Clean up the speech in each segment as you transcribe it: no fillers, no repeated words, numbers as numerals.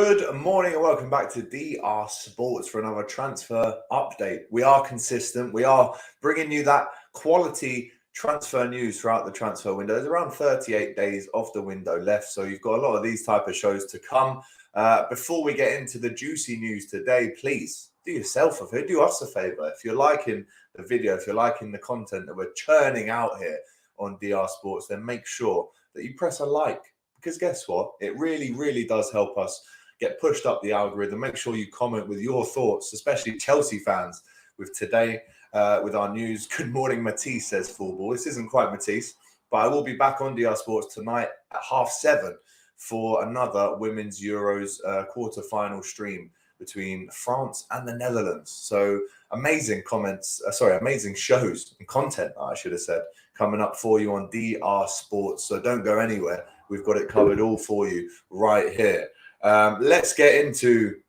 Good morning and welcome back to DR Sports for another transfer update. We are consistent. We are bringing you that quality transfer news throughout the transfer window. There's around 38 days of the window left, so you've got a lot of these type of shows to come. Before we get into the juicy news today, please do yourself a favor, do us a favor. If you're liking the video, if you're liking the content that we're churning out here on DR Sports, then make sure that you press a like. Because guess what? It really, really does help us get pushed up the algorithm. Make sure you comment with your thoughts, especially Chelsea fans, with today, with our news. Good morning, Matisse, says Full Ball. This isn't quite Matisse, but I will be back on DR Sports tonight at 7:30 for another Women's Euros quarter-final stream between France and the Netherlands. So amazing amazing shows and content, I should have said, coming up for you on DR Sports. So don't go anywhere. We've got it covered all for you right here. Let's get into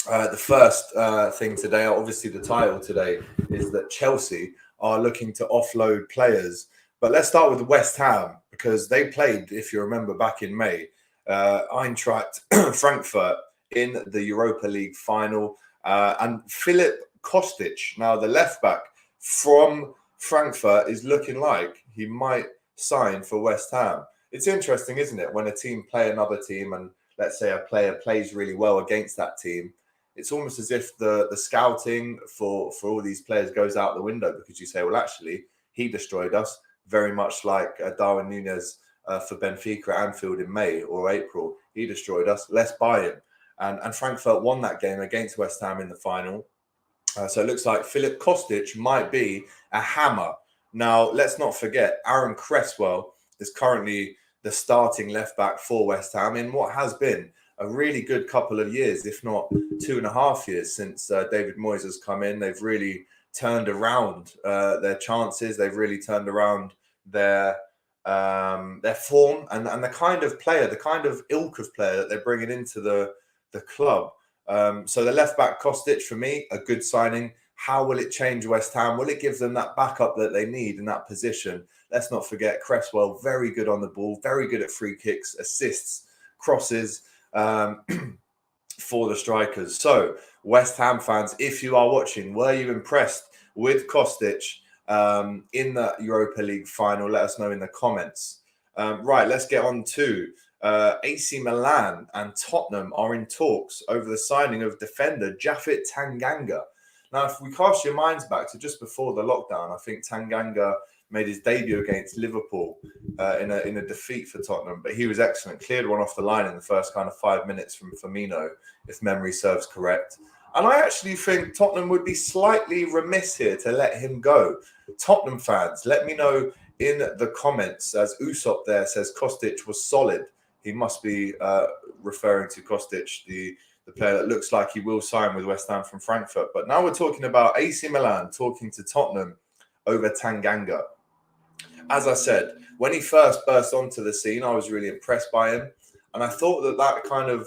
the first thing today. Obviously, the title today is that Chelsea are looking to offload players. But let's start with West Ham, because they played, if you remember, back in May, Eintracht Frankfurt in the Europa League final. And Philip Kostic, now the left back from Frankfurt, is looking like he might sign for West Ham. It's interesting, isn't it, when a team play another team and let's say a player plays really well against that team, it's almost as if the scouting for all these players goes out the window, because you say, well, actually, he destroyed us, very much like Darwin Núñez for Benfica at Anfield in May or April. He destroyed us. Let's buy him. And Frankfurt won that game against West Ham in the final. So it looks like Philip Kostic might be a hammer. Now, let's not forget, Aaron Cresswell is currently the starting left back for West Ham in what has been a really good couple of years, if not 2.5 years since David Moyes has come in. They've really turned around their chances. They've really turned around their form and the kind of player, the kind of ilk of player that they're bringing into the club. So the left back Kostic, for me, a good signing. How will it change West Ham? Will it give them that backup that they need in that position? Let's not forget Cresswell, very good on the ball, very good at free kicks, assists, crosses for the strikers. So West Ham fans, if you are watching, were you impressed with Kostic in the Europa League final? Let us know in the comments. Right, let's get on to AC Milan and Tottenham are in talks over the signing of defender Japhet Tanganga. Now, if we cast your minds back to just before the lockdown, I think Tanganga made his debut against Liverpool in a defeat for Tottenham, but he was excellent. Cleared one off the line in the first kind of 5 minutes from Firmino, if memory serves correct. And I actually think Tottenham would be slightly remiss here to let him go. Tottenham fans, let me know in the comments, as Usopp there says Kostic was solid. He must be referring to Kostic, the player that looks like he will sign with West Ham from Frankfurt. But now we're talking about AC Milan talking to Tottenham over Tanganga. As I said, when he first burst onto the scene, I was really impressed by him. And I thought that kind of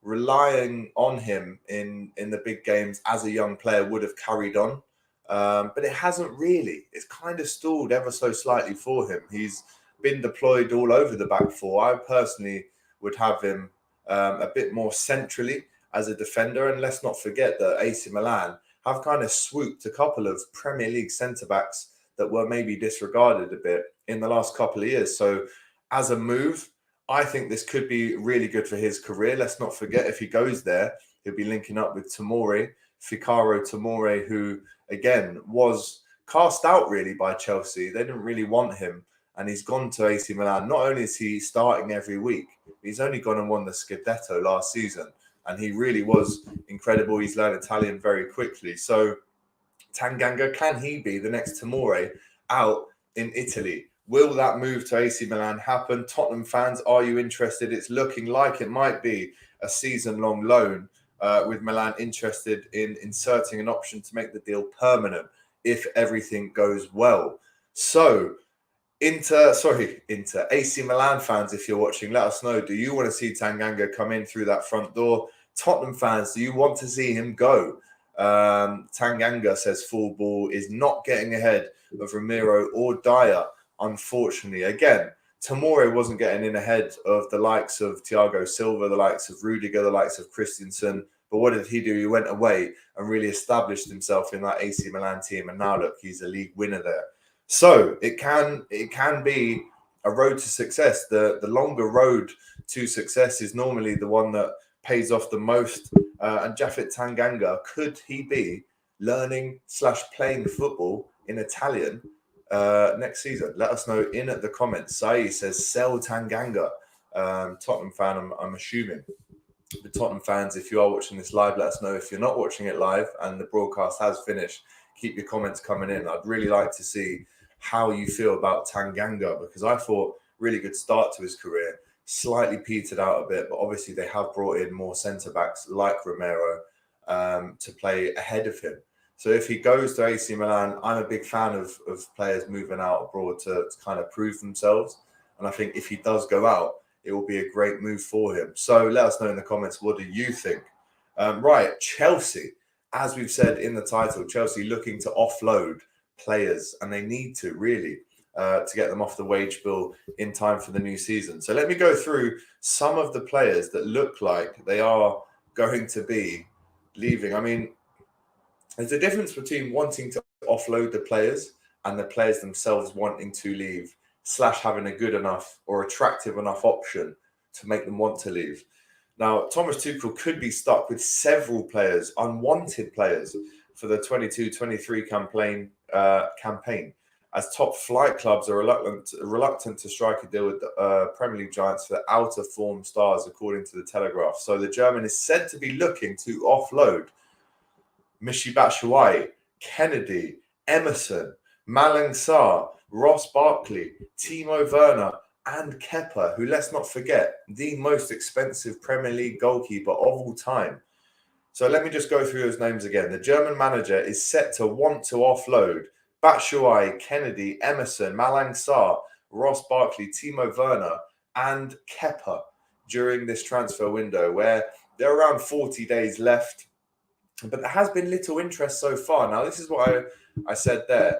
relying on him in the big games as a young player would have carried on. But it hasn't really. It's kind of stalled ever so slightly for him. He's been deployed all over the back four. I personally would have him a bit more centrally as a defender. And let's not forget that AC Milan have kind of swooped a couple of Premier League centre-backs that were maybe disregarded a bit in the last couple of years. So as a move, I think this could be really good for his career. Let's not forget, if he goes there, he'll be linking up with Tomori, Fikayo Tomori, who, again, was cast out really by Chelsea. They didn't really want him. And he's gone to AC Milan. Not only is he starting every week, he's only gone and won the Scudetto last season. And he really was incredible. He's learned Italian very quickly. So Tanganga, can he be the next Tomori out in Italy? Will that move to AC Milan happen? Tottenham fans, are you interested? It's looking like it might be a season-long loan, with Milan interested in inserting an option to make the deal permanent if everything goes well. So Inter AC Milan fans, if you're watching, let us know. Do you want to see Tanganga come in through that front door? Tottenham fans, do you want to see him go? Tanganga, says Full Ball, is not getting ahead of Ramiro or Dyer, unfortunately. Again, Tomori wasn't getting in ahead of the likes of Thiago Silva, the likes of Rudiger, the likes of Christensen. But what did he do? He went away and really established himself in that AC Milan team. And now look, he's a league winner there. So it can be a road to success. The longer road to success is normally the one that pays off the most. And Japhet Tanganga, could he be learning / playing football in Italian next season? Let us know in the comments. Sai says sell Tanganga. Tottenham fan, I'm assuming. The Tottenham fans, if you are watching this live, let us know. If you're not watching it live and the broadcast has finished, keep your comments coming in. I'd really like to see how you feel about Tanganga, because I thought really good start to his career, slightly petered out a bit, but obviously they have brought in more centre-backs like Romero to play ahead of him. So if he goes to AC Milan, I'm a big fan of players moving out abroad to kind of prove themselves. And I think if he does go out, it will be a great move for him. So let us know in the comments, what do you think? Right, Chelsea, as we've said in the title, Chelsea looking to offload players, and they need to really to get them off the wage bill in time for the new season. So let me go through some of the players that look like they are going to be leaving. I mean, there's a difference between wanting to offload the players and the players themselves wanting to leave / having a good enough or attractive enough option to make them want to leave. Now, Thomas Tuchel could be stuck with several players, unwanted players, for the 22-23 campaign, as top flight clubs are reluctant to strike a deal with Premier League giants for out of form stars, according to the Telegraph. So the German is said to be looking to offload Michy Batshuayi, Kennedy, Emerson, Malang Sarr, Ross Barkley, Timo Werner, and Kepa, who, let's not forget, the most expensive Premier League goalkeeper of all time. So let me just go through those names again. The German manager is set to want to offload Batshuayi, Kennedy, Emerson, Malang Sarr, Ross Barkley, Timo Werner, and Kepa during this transfer window, where there are around 40 days left. But there has been little interest so far. Now, this is what I said there.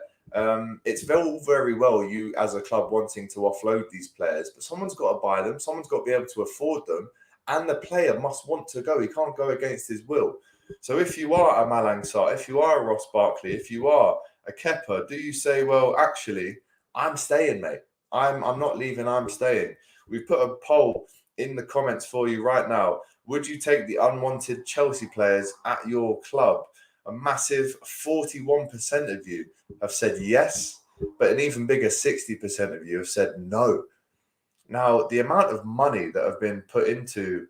It's very well you as a club wanting to offload these players, but someone's got to buy them. Someone's got to be able to afford them. And the player must want to go. He can't go against his will. So if you are a Malang Sarr, if you are a Ross Barkley, if you are a Kepa, do you say, well, actually, I'm staying, mate. I'm not leaving. I'm staying. We've put a poll in the comments for you right now. Would you take the unwanted Chelsea players at your club? A massive 41% of you have said yes, but an even bigger 60% of you have said no. Now, the amount of money that have been put into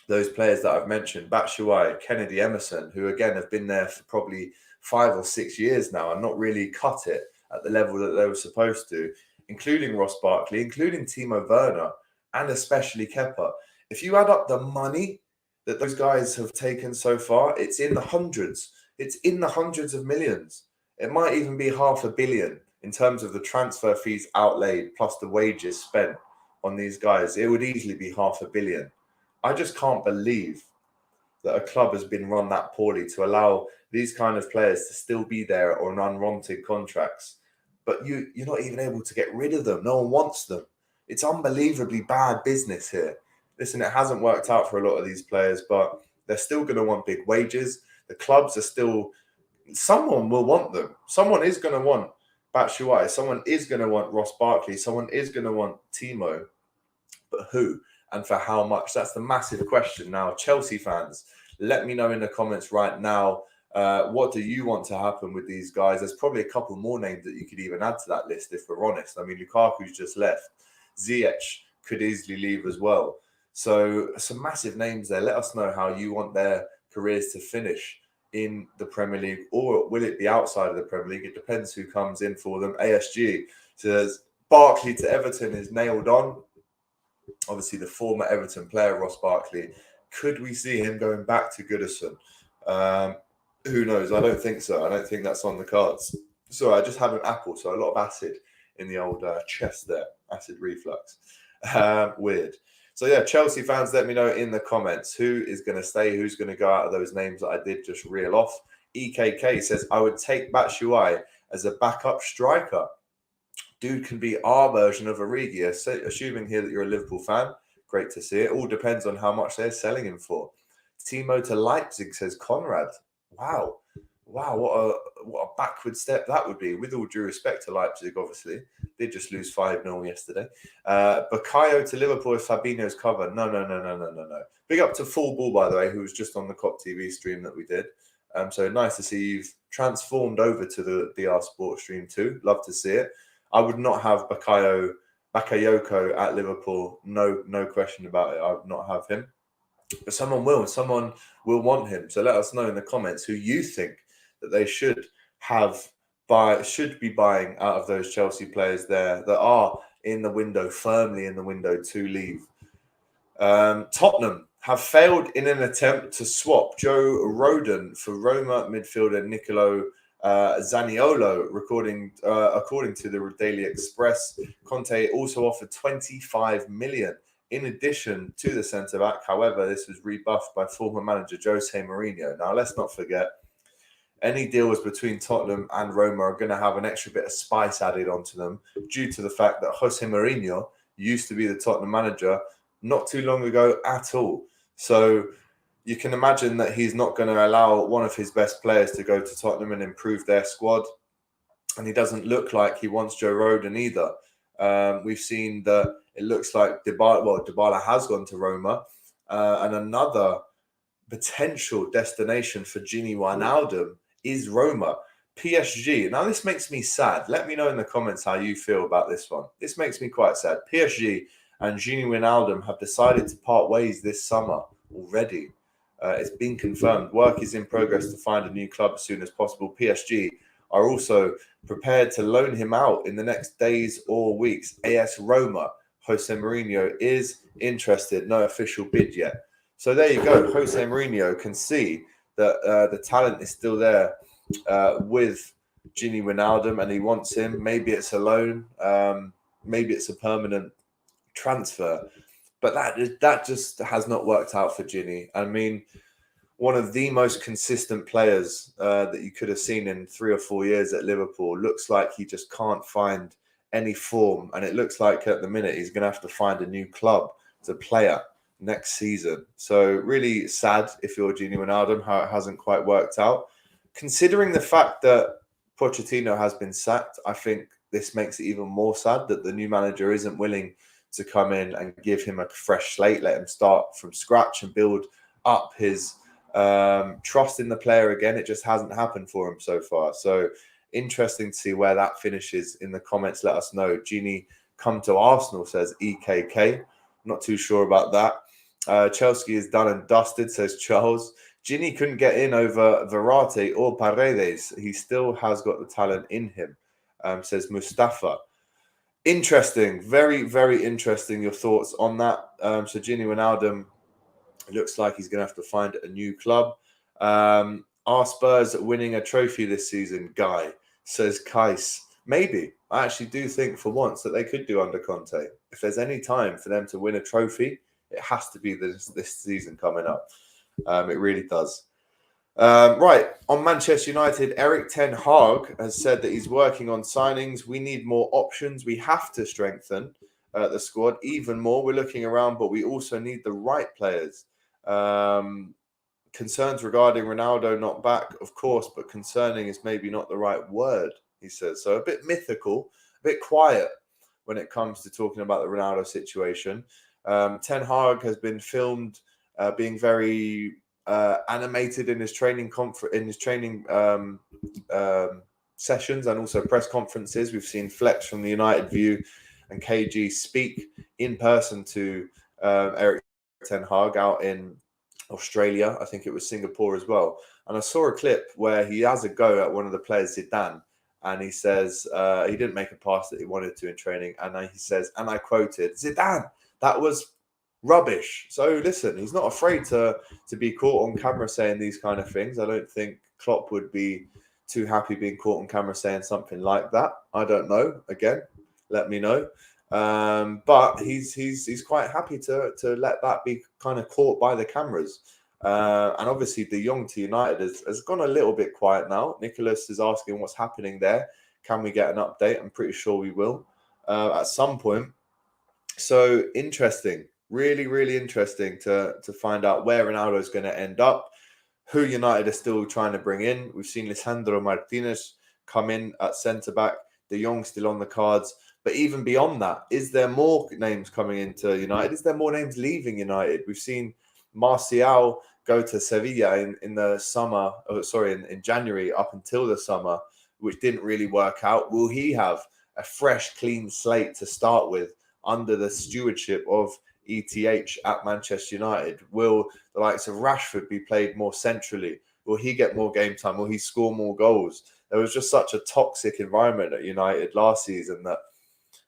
those players that I've mentioned, Batshuayi, Kennedy, Emerson, who again have been there for probably 5 or 6 years now and not really cut it at the level that they were supposed to, including Ross Barkley, including Timo Werner, and especially Kepa. If you add up the money that those guys have taken so far, it's in the hundreds. It's in the hundreds of millions. It might even be $500 million in terms of the transfer fees outlaid plus the wages spent on these guys. It would easily be $500 million. I just can't believe that a club has been run that poorly to allow these kind of players to still be there on unwanted contracts. But you're not even able to get rid of them. No one wants them. It's unbelievably bad business here. Listen, it hasn't worked out for a lot of these players, but they're still going to want big wages. The clubs are still... Someone will want them. Someone is going to want Batshuayi. Someone is going to want Ross Barkley. Someone is going to want Timo. But who and for how much? That's the massive question. Now, Chelsea fans, let me know in the comments right now. What do you want to happen with these guys? There's probably a couple more names that you could even add to that list if we're honest. I mean, Lukaku's just left. Ziyech could easily leave as well. So some massive names there. Let us know how you want their careers to finish in the Premier League, or will it be outside of the Premier League? It depends who comes in for them. ASG says Barkley to Everton is nailed on. Obviously, the former Everton player, Ross Barkley. Could we see him going back to Goodison? Who knows? I don't think so. I don't think that's on the cards. Sorry, I just had an apple, so a lot of acid in the old chest there. Acid reflux. Weird. So yeah, Chelsea fans, let me know in the comments who is going to stay, who's going to go out of those names that I did just reel off. EKK says, I would take Batshuayi as a backup striker. dude can be our version of Origi. Assuming here that you're a Liverpool fan, great to see it. All depends on how much they're selling him for. Timo to Leipzig, says Conrad. Wow, what a backward step that would be. With all due respect to Leipzig, obviously they just lose 5-0 yesterday. Bakayo to Liverpool is Fabinho's cover. No. Big up to Full Ball, by the way, who was just on the COP TV stream that we did. So nice to see you've transformed over to the DR Sport stream too. Love to see it. I would not have Bakayoko at Liverpool. No question about it. I would not have him. But someone will want him. So let us know in the comments who you think that they should be buying out of those Chelsea players there that are in the window, firmly in the window to leave. Tottenham have failed in an attempt to swap Joe Rodon for Roma midfielder Nicolo Zaniolo, according to the Daily Express. Conte also offered 25 million in addition to the centre-back. However, this was rebuffed by former manager Jose Mourinho. Now, let's not forget, any deals between Tottenham and Roma are going to have an extra bit of spice added onto them due to the fact that Jose Mourinho used to be the Tottenham manager not too long ago at all. So you can imagine that he's not going to allow one of his best players to go to Tottenham and improve their squad. And he doesn't look like he wants Joe Rodon either. We've seen that it looks like Dybala has gone to Roma. And another potential destination for Gini Wijnaldum is Roma. PSG. Now, this makes me sad. Let me know in the comments how you feel about this one. This makes me quite sad. PSG and Gini Wijnaldum have decided to part ways this summer already. It's been confirmed. Work is in progress to find a new club as soon as possible. PSG are also prepared to loan him out in the next days or weeks. AS Roma, Jose Mourinho is interested. No official bid yet. So there you go. Jose Mourinho can see that the talent is still there with Gini Wijnaldum, and he wants him. Maybe it's a loan. Maybe it's a permanent transfer. But that just has not worked out for Gini. I mean, one of the most consistent players that you could have seen in 3 or 4 years at Liverpool. Looks like he just can't find any form. And it looks like at the minute he's going to have to find a new club as a player next season. So really sad if you're Gini Wijnaldum, how it hasn't quite worked out. Considering the fact that Pochettino has been sacked, I think this makes it even more sad that the new manager isn't willing to come in and give him a fresh slate, let him start from scratch and build up his trust in the player again. It just hasn't happened for him so far. So interesting to see where that finishes. In the comments, let us know. Gini come to Arsenal, says EKK. Not too sure about that. Chelsea is done and dusted, says Charles. Gini couldn't get in over Verratti or Paredes. He still has got the talent in him, says Mustafa. Interesting. Very, very interesting, your thoughts on that. So Gini Wijnaldum, it looks like he's going to have to find a new club. Are Spurs winning a trophy this season, Guy? Says Kais. Maybe. I actually do think for once that they could do under Conte. If there's any time for them to win a trophy, it has to be this season coming up. It really does. Right, on Manchester United, Eric Ten Hag has said that he's working on signings. We need more options. We have to strengthen the squad even more. We're looking around, but we also need the right players. Concerns regarding Ronaldo not back, of course, but concerning is maybe not the right word, he says. So a bit mythical, a bit quiet when it comes to talking about the Ronaldo situation. Ten Hag has been filmed being very animated in his training sessions and also press conferences. We've seen Flex from the United View and KG speak in person to Eric Ten Hag out in Australia. I think it was Singapore as well. And I saw a clip where he has a go at one of the players, Zidane, and he says he didn't make a pass that he wanted to in training. And he says, and I quoted, Zidane, that was rubbish. So listen, he's not afraid to be caught on camera saying these kind of things. I don't think Klopp would be too happy being caught on camera saying something like that. I don't know. Again, let me know. But he's quite happy to let that be kind of caught by the cameras. And obviously De Jong to United has gone a little bit quiet now. Nicholas is asking what's happening there. Can we get an update? I'm pretty sure we will. at some point. So interesting, really, really interesting to find out where Ronaldo is going to end up, who United are still trying to bring in. We've seen Lisandro Martinez come in at centre back, De Jong still on the cards. But even beyond that, is there more names coming into United? Is there more names leaving United? We've seen Martial go to Sevilla in the summer, in January up until the summer, which didn't really work out. Will he have a fresh, clean slate to start with under the stewardship of ETH at Manchester United? Will the likes of Rashford be played more centrally? Will he get more game time? Will he score more goals? There was just such a toxic environment at United last season that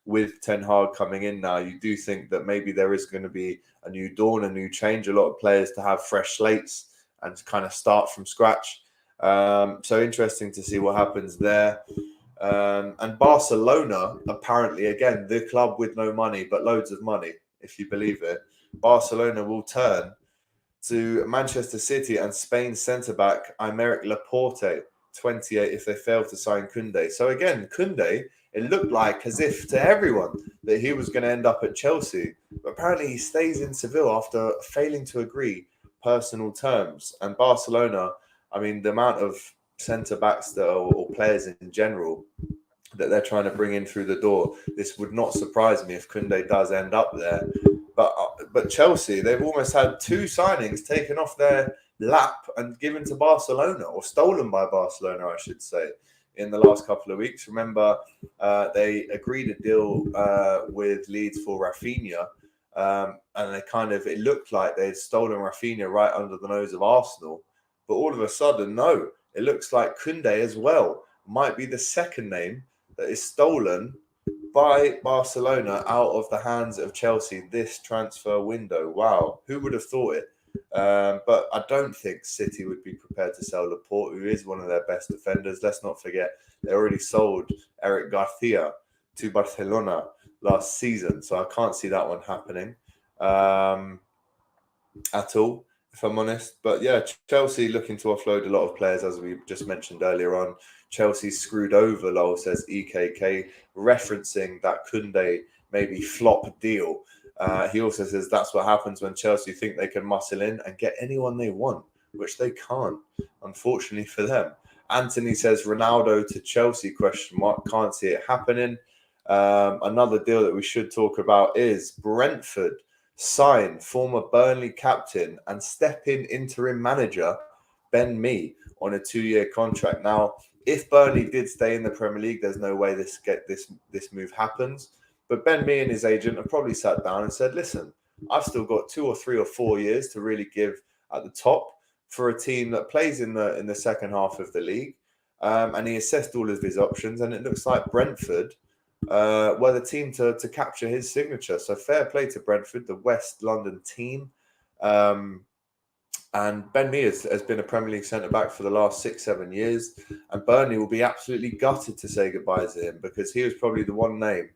with Ten Hag coming in now, you do think that maybe there is going to be a new dawn, a new change, a lot of players to have fresh slates and to kind of start from scratch. So interesting to see what happens there. And Barcelona, apparently, again, the club with no money, but loads of money, if you believe it. Barcelona will turn to Manchester City and Spain's centre-back, Aymeric Laporte, 28, if they fail to sign Koundé. So again, Koundé, it looked like as if to everyone that he was going to end up at Chelsea. But apparently he stays in Seville after failing to agree personal terms. And Barcelona, I mean, the amount of centre-backs that or players in general that they're trying to bring in through the door, this would not surprise me if Koundé does end up there. But Chelsea, they've almost had two signings taken off their lap and given to Barcelona, or stolen by Barcelona, I should say, in the last couple of weeks. Remember, they agreed a deal with Leeds for Rafinha, and it looked like they'd stolen Rafinha right under the nose of Arsenal. But all of a sudden, no, it looks like Koundé as well might be the second name that is stolen by Barcelona out of the hands of Chelsea this transfer window. Wow, who would have thought it? But I don't think City would be prepared to sell Laporte, who is one of their best defenders. Let's not forget, they already sold Eric Garcia to Barcelona last season, so I can't see that one happening at all, if I'm honest. But yeah, Chelsea looking to offload a lot of players, as we just mentioned earlier on. Chelsea screwed over, Lowell says EKK, referencing that Koundé maybe flop deal. He also says that's what happens when Chelsea think they can muscle in and get anyone they want, which they can't, unfortunately for them. Anthony says Ronaldo to Chelsea, ? Can't see it happening. Another deal that we should talk about is Brentford sign former Burnley captain and step-in interim manager Ben Mee on a 2-year contract. Now, if Burnley did stay in the Premier League, there's no way this move happens. But Ben Mee and his agent have probably sat down and said, listen, I've still got 2 or 3 or 4 years to really give at the top for a team that plays in the second half of the league. And he assessed all of his options, and it looks like Brentford were the team to capture his signature. So fair play to Brentford, the West London team. And Ben Mee has been a Premier League centre-back for the last 6-7 years. And Burnley will be absolutely gutted to say goodbye to him, because he was probably the one name.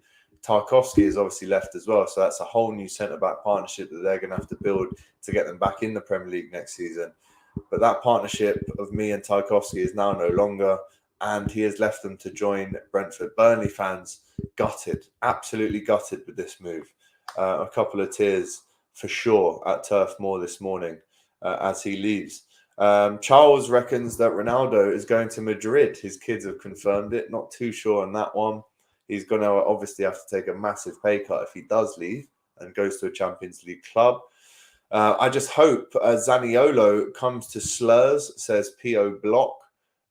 Tarkowski has obviously left as well. So that's a whole new centre-back partnership that they're going to have to build to get them back in the Premier League next season. But that partnership of Mee and Tarkowski is now no longer. And he has left them to join Brentford. Burnley fans gutted, absolutely gutted with this move. A couple of tears for sure at Turf Moor this morning as he leaves. Charles reckons that Ronaldo is going to Madrid. His kids have confirmed it. Not too sure on that one. He's going to obviously have to take a massive pay cut if he does leave and goes to a Champions League club. I just hope Zaniolo comes to Slurs, says P.O. Block.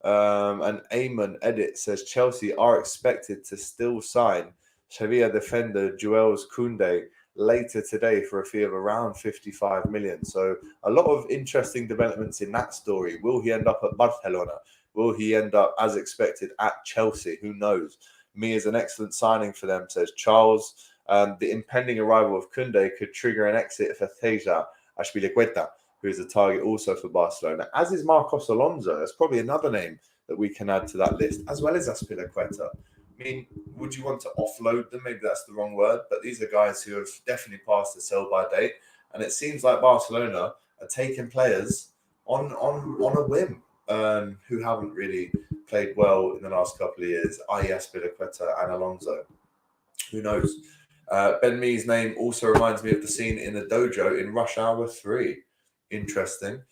And Eamon Edit says Chelsea are expected to still sign Sevilla defender Jules Koundé later today for a fee of around 55 million. So a lot of interesting developments in that story. Will he end up at Barcelona? Will he end up, as expected, at Chelsea? Who knows? Mee is an excellent signing for them, says Charles. The impending arrival of Koundé could trigger an exit for Teja Azpilicueta, who is a target also for Barcelona, as is Marcos Alonso. That's probably another name that we can add to that list, as well as Azpilicueta. I mean, would you want to offload them? Maybe that's the wrong word, but these are guys who have definitely passed the sell-by date, and it seems like Barcelona are taking players on a whim who haven't really played well in the last couple of years, i.e. Azpilicueta and Alonso. Who knows? Ben Mee's name also reminds me of the scene in the dojo in Rush Hour 3. Interesting.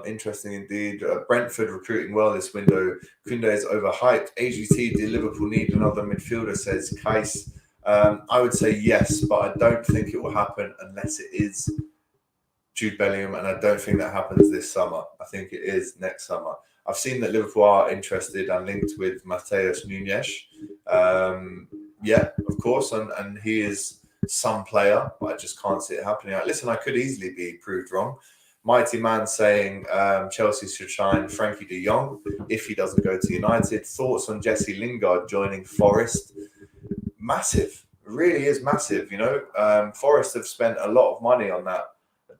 Interesting indeed. Brentford recruiting well this window. Koundé is overhyped. AGT, do Liverpool need another midfielder, says Kais. I would say yes, but I don't think it will happen unless it is Jude Bellingham, and I don't think that happens this summer. I think it is next summer. I've seen that Liverpool are interested and linked with Matheus Nunes. Yeah, of course, and he is some player, but I just can't see it happening. Listen, I could easily be proved wrong. Mighty Man saying Chelsea should sign Frankie de Jong if he doesn't go to United. Thoughts on Jesse Lingard joining Forest? Massive, it really is massive. You know, Forest have spent a lot of money on that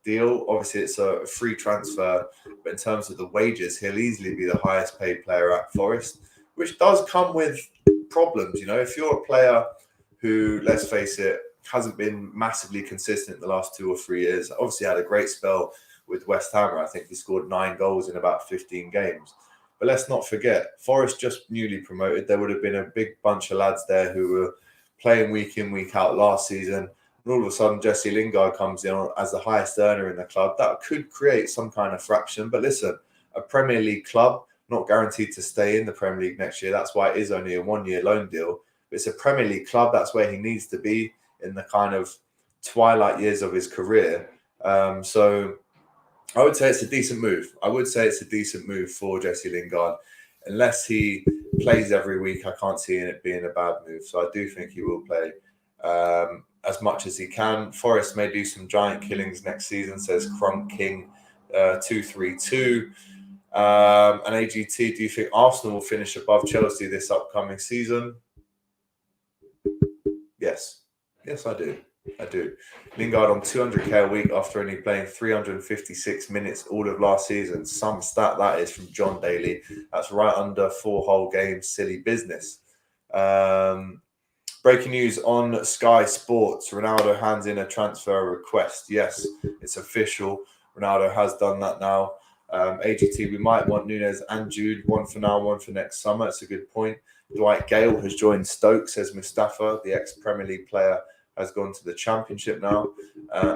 deal. Obviously, it's a free transfer, but in terms of the wages, he'll easily be the highest paid player at Forest, which does come with problems. You know, if you're a player who, let's face it, hasn't been massively consistent the last 2 or 3 years, obviously had a great spell with West Ham. I think he scored 9 goals in about 15 games. But let's not forget, Forest just newly promoted. There would have been a big bunch of lads there who were playing week in, week out last season. And all of a sudden, Jesse Lingard comes in as the highest earner in the club. That could create some kind of fraction. But listen, a Premier League club, not guaranteed to stay in the Premier League next year. That's why it is only a 1-year loan deal. But it's a Premier League club. That's where he needs to be in the kind of twilight years of his career. So I would say it's a decent move. I would say it's a decent move for Jesse Lingard. Unless he plays every week, I can't see it being a bad move. So I do think he will play as much as he can. Forest may do some giant killings next season, says Crump King 232. And AGT, do you think Arsenal will finish above Chelsea this upcoming season? Yes. Yes, I do. I do. Lingard on 200k a week after only playing 356 minutes all of last season. Some stat that is from John Daly. That's right under 4 whole games. Silly business. Breaking news on Sky Sports. Ronaldo hands in a transfer request. Yes, it's official. Ronaldo has done that now. AGT, we might want Nunes and Jude. One for now, one for next summer. It's a good point. Dwight Gale has joined Stoke, says Mustafa. The ex-Premier League player has gone to the Championship now.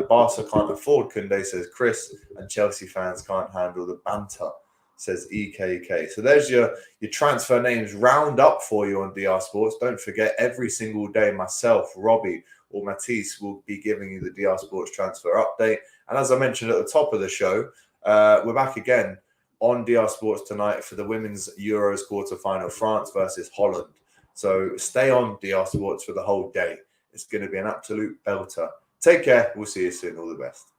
Barca can't afford Koundé, says Chris. And Chelsea fans can't handle the banter, says EKK. So there's your transfer names round up for you on DR Sports. Don't forget, every single day, myself, Robbie, or Matisse will be giving you the DR Sports transfer update. And as I mentioned at the top of the show, we're back again on DR Sports tonight for the Women's Euros quarterfinal, France versus Holland. So stay on DR Sports for the whole day. It's going to be an absolute belter. Take care. We'll see you soon. All the best.